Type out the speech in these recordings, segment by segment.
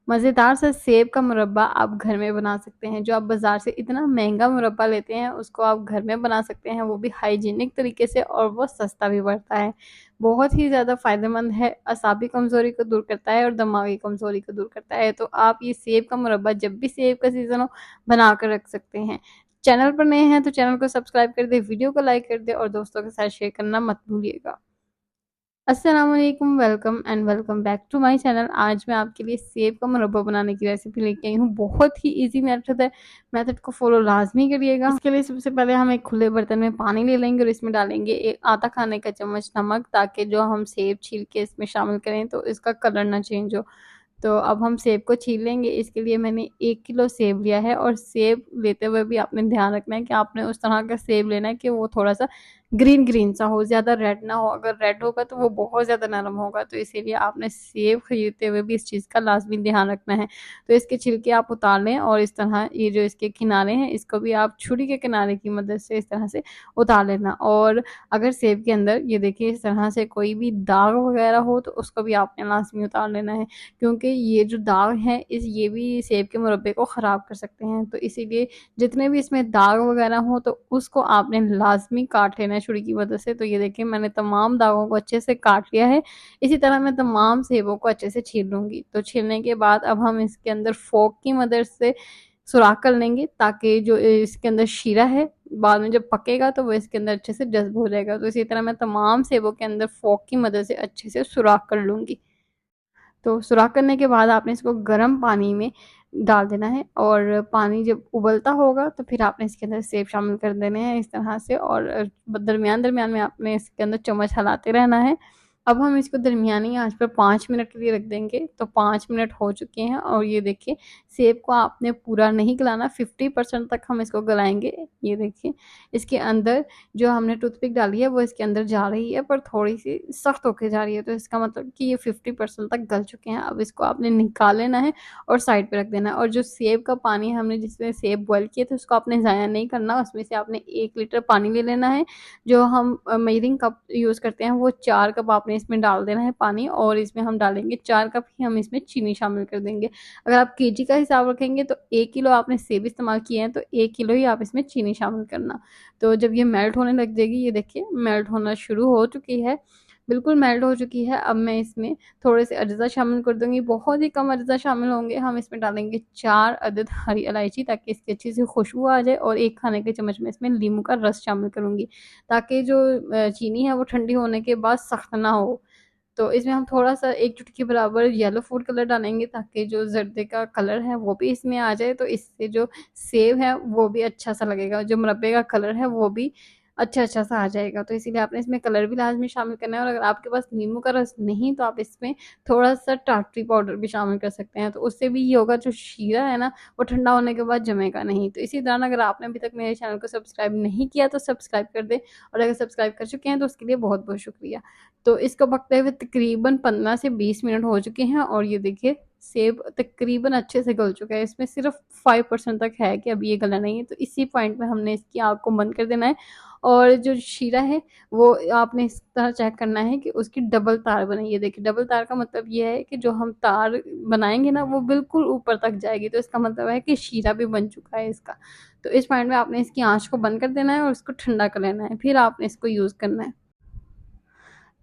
मज़ेदार सा सेब का मुरब्बा आप घर में बना सकते हैं। जो आप बाज़ार से इतना महँगा मुरब्बा लेते हैं, उसको आप घर में बना सकते हैं, वो भी हाइजीनिक तरीके से, और वो सस्ता भी पड़ता है। बहुत ही ज़्यादा फ़ायदेमंद है, असाबी कमज़ोरी को दूर करता है और दिमागी कमज़ोरी को दूर करता है। तो आप ये सेब का मुरब्बा जब भी सेब का सीज़न हो, बना कर रख सकते हैं। चैनल पर नए हैं तो चैनल को सब्सक्राइब कर दें, वीडियो को लाइक कर दें और दोस्तों के साथ शेयर करना मत भूलिएगा। अस्सलाम वालेकुम, welcome and welcome back to my channel. आज मैं आपके लिए सेब का मुरब्बा बनाने की रेसिपी लेके आई हूँ। बहुत ही इजी मेथड है, मेथड को फॉलो लाजमी करिएगा। इसके लिए सबसे पहले हम एक खुले बर्तन में पानी ले लेंगे और इसमें डालेंगे एक आधा खाने का चम्मच नमक, ताकि जो हम सेब छील के इसमें शामिल करें तो इसका कलर ना चेंज हो। तो अब हम सेब को छील लेंगे। इसके लिए मैंने 1 किलो सेब लिया है, और सेब लेते हुए भी आपने ध्यान रखना है कि आपने उस तरह का सेब लेना है कि वो थोड़ा-सा ग्रीन ग्रीन सा हो, ज़्यादा रेड ना हो। अगर रेड होगा तो वो बहुत ज़्यादा नरम होगा, तो इसीलिए आपने सेब खरीदते हुए भी इस चीज़ का लाज़मी ध्यान रखना है। तो इसके छिलके आप उतार लें, और इस तरह ये जो इसके किनारे हैं, इसको भी आप छुरी के किनारे की मदद से इस तरह से उतार लेना। और अगर सेब के अंदर ये देखिए इस तरह से कोई भी दाग वगैरह हो, तो उसको भी आपने लाज़मी उतार लेना है, क्योंकि ये जो दाग हैं ये भी सेब के मुरब्बे को ख़राब कर सकते हैं। तो इसीलिए जितने भी इसमें दाग वगैरह हो, तो उसको आपने लाज़मी काट लेना है छुरी की मदद से। तो ये देखिए मैंने तमाम दागों को अच्छे से काट लिया है। इसी तरह मैं तमाम सेबों को अच्छे से छील लूँगी। तो छीलने के बाद अब हम इसके अंदर फ़ोर्क की मदद से सुराख कर लेंगे, ताकि जो इसके अंदर शीरा है, बाद में जब पकेगा तो वो इसके अंदर अच्छे से जज़्ब हो जाएगा। तो इसी तरह मैं तमाम सेबों के अंदर फ़ोर्क की मदद से अच्छे से सुराख कर लूँगी। तो सुराख करने के बाद आपने इसको गर्म पानी में डाल देना है, और पानी जब उबलता होगा तो फिर आपने इसके अंदर सेब शामिल कर देने हैं इस तरह से, और दरमियान-दरमियान में आपने इसके अंदर चम्मच हिलाते रहना है। अब हम इसको दरमियानी आँच पर 5 मिनट के लिए रख देंगे। तो 5 मिनट हो चुके हैं, और ये देखिए सेब को आपने पूरा नहीं गलाना, 50% तक हम इसको गलाएँगे। ये देखिए इसके अंदर जो हमने टूथपिक डाली है वो इसके अंदर जा रही है, पर थोड़ी-सी सख्त होके जा रही है, तो इसका मतलब कि ये 50% तक गल चुके हैं। अब इसको आपने निकाल लेना है और साइड पे रख देना है। और जो सेब का पानी हमने जिसमें सेब बॉयल किए थे, उसको आपने ज़ाया नहीं करना। उसमें से आपने 1 लीटर पानी ले लेना है। जो हम मेजरिंग कप यूज़ करते हैं, वो 4 कप आपने इसमें डाल देना है पानी, और इसमें हम डालेंगे 4 कप ही हम इसमें चीनी शामिल कर देंगे। अगर आप केजी का हिसाब रखेंगे तो 1 किलो आपने सेब इस्तेमाल किए हैं, तो 1 किलो ही आप इसमें चीनी शामिल करना। तो जब ये मेल्ट होने लग जाएगी, ये देखिए मेल्ट होना शुरू हो चुकी है, बिल्कुल मेल्ट हो चुकी है। अब मैं इसमें थोड़े से अजज़ा शामिल कर दूँगी, बहुत ही कम अजज़ा शामिल होंगे। हम इसमें डालेंगे 4 अदद हरी इलायची, ताकि इसकी अच्छी सी खुशबू आ जाए, और 1 खाने के चम्मच में इसमें नींबू का रस शामिल करूँगी, ताकि जो चीनी है वो ठंडी होने के बाद सख्त ना हो। तो इसमें हम थोड़ा-सा 1 चुटकी बराबर येलो फूड कलर डालेंगे, ताकि जो ज़र्दे का कलर है वो भी इसमें आ जाए, तो इससे जो सेब है वो भी अच्छा-सा लगेगा, जो मुरब्बे का कलर है वो भी अच्छा-अच्छा सा आ जाएगा। तो इसीलिए आपने इसमें कलर भी लाज़मी शामिल करना है, और अगर आपके पास नींबू का रस नहीं, तो आप इसमें थोड़ा-सा टाटरी पाउडर भी शामिल कर सकते हैं। तो उससे भी ये होगा, जो शीरा है ना, वो ठंडा होने के बाद जमेगा नहीं। तो इसी दौरान अगर आपने अभी तक मेरे चैनल को सब्सक्राइब नहीं किया तो सब्सक्राइब कर दें, और अगर सब्सक्राइब कर चुके हैं तो उसके लिए बहुत-बहुत शुक्रिया। तो इसको पकते हुए तकरीबन 15 से 20 मिनट हो चुके हैं, और ये देखिए सेब तकरीबन अच्छे से गल चुका है। इसमें सिर्फ़ 5% तक है कि अभी ये गला नहीं है, तो इसी पॉइंट में हमने इसकी आग को बंद कर देना है। और जो शीरा है वो आपने इस तरह चेक करना है कि उसकी डबल तार बने। ये देखिए डबल तार का मतलब ये है कि जो हम तार बनाएँगे ना, वो बिल्कुल ऊपर तक जाएगी, तो इसका मतलब है कि शीरा भी बन चुका है इसका। तो इस पॉइंट में आपने इसकी आँच को बंद कर देना है और उसको ठंडा कर लेना है, फिर आपने इसको यूज़ करना है।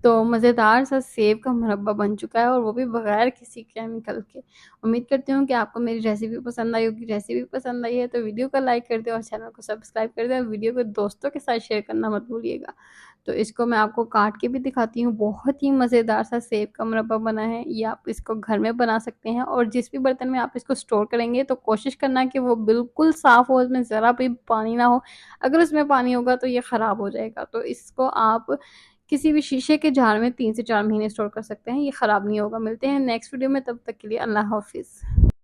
तो मज़ेदार सा सेब का मुरब्बा बन चुका है, और वो भी बग़ैर किसी केमिकल के। उम्मीद करती हूँ कि आपको मेरी रेसिपी पसंद आई होगी। रेसिपी पसंद आई है तो वीडियो को लाइक कर दें, और चैनल को सब्सक्राइब कर दें, और वीडियो को दोस्तों के साथ शेयर करना मत भूलिएगा। तो इसको मैं आपको काट के भी दिखाती हूँ। बहुत ही मज़ेदार सा सेब का मुरब्बा बना है। ये आप इसको घर में बना सकते हैं, और जिस भी बर्तन में आप इसको स्टोर करेंगे तो कोशिश करना कि वो बिल्कुल साफ़ हो, उसमें ज़रा भी पानी ना हो। अगर उसमें पानी होगा तो ये ख़राब हो जाएगा। तो इसको आप किसी भी शीशे के जार में 3 से 4 महीने स्टोर कर सकते हैं, ये ख़राब नहीं होगा। मिलते हैं नेक्स्ट वीडियो में, तब तक के लिए अल्लाह हाफ़िज़।